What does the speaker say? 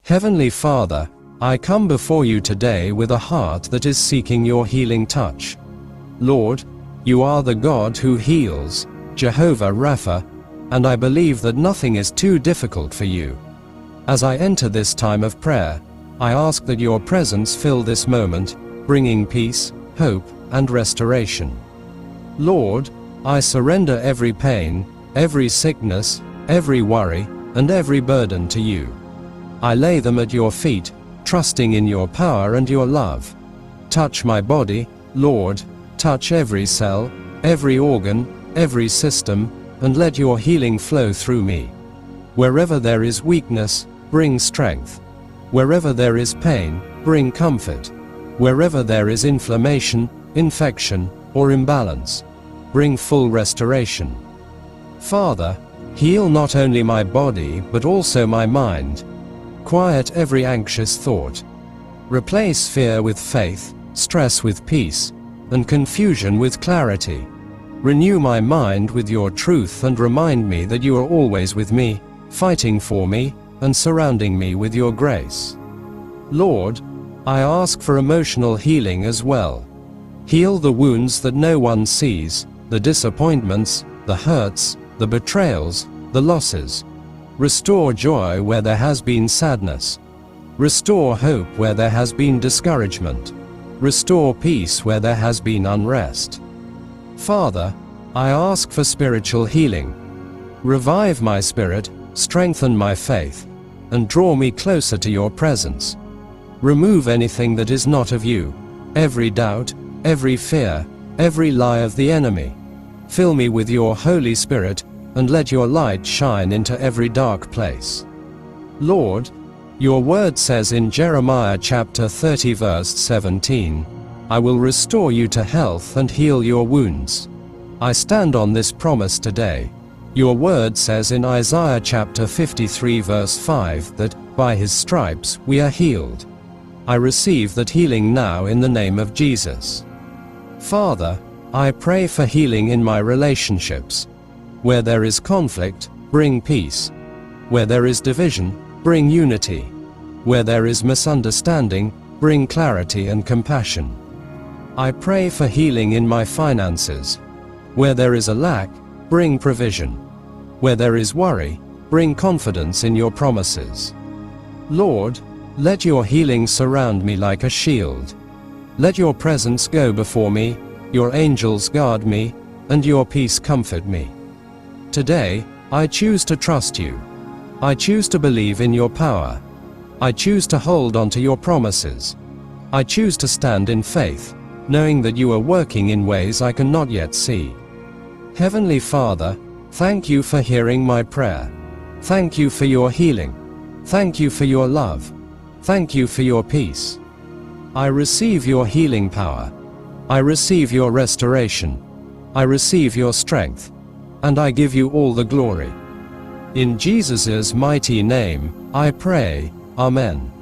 Heavenly Father, I come before you today with a heart that is seeking your healing touch. Lord, you are the God who heals, Jehovah Rapha, and I believe that nothing is too difficult for you. As I enter this time of prayer, I ask that your presence fill this moment, bringing peace, hope, and restoration. Lord, I surrender every pain, every sickness, every worry, and every burden to you. I lay them at your feet, trusting in your power and your love. Touch my body, Lord, touch every cell, every organ, every system, and let your healing flow through me. Wherever there is weakness, bring strength. Wherever there is pain, bring comfort. Wherever there is inflammation, infection, or imbalance, bring full restoration. Father, heal not only my body but also my mind. Quiet every anxious thought. Replace fear with faith, stress with peace, and confusion with clarity. Renew my mind with your truth and remind me that you are always with me, fighting for me, and surrounding me with your grace. Lord, I ask for emotional healing as well. Heal the wounds that no one sees, the disappointments, the hurts, the betrayals, the losses. Restore joy where there has been sadness. Restore hope where there has been discouragement. Restore peace where there has been unrest. Father, I ask for spiritual healing. Revive my spirit, strengthen my faith, and draw me closer to your presence. Remove anything that is not of you, every doubt, every fear, every lie of the enemy. Fill me with your Holy Spirit, and let your light shine into every dark place. Lord, your word says in Jeremiah chapter 30 verse 17, I will restore you to health and heal your wounds. I stand on this promise today. Your word says in Isaiah chapter 53 verse 5 that, by his stripes we are healed. I receive that healing now in the name of Jesus. Father, I pray for healing in my relationships. Where there is conflict, bring peace. Where there is division, bring unity. Where there is misunderstanding, bring clarity and compassion. I pray for healing in my finances. Where there is a lack, bring provision. Where there is worry, bring confidence in your promises. Lord, let your healing surround me like a shield. Let your presence go before me, your angels guard me, and your peace comfort me. Today, I choose to trust you. I choose to believe in your power. I choose to hold on to your promises. I choose to stand in faith, knowing that you are working in ways I cannot yet see. Heavenly Father, thank you for hearing my prayer. Thank you for your healing. Thank you for your love. Thank you for your peace. I receive your healing power. I receive your restoration. I receive your strength. And I give you all the glory. In Jesus' mighty name, I pray. Amen.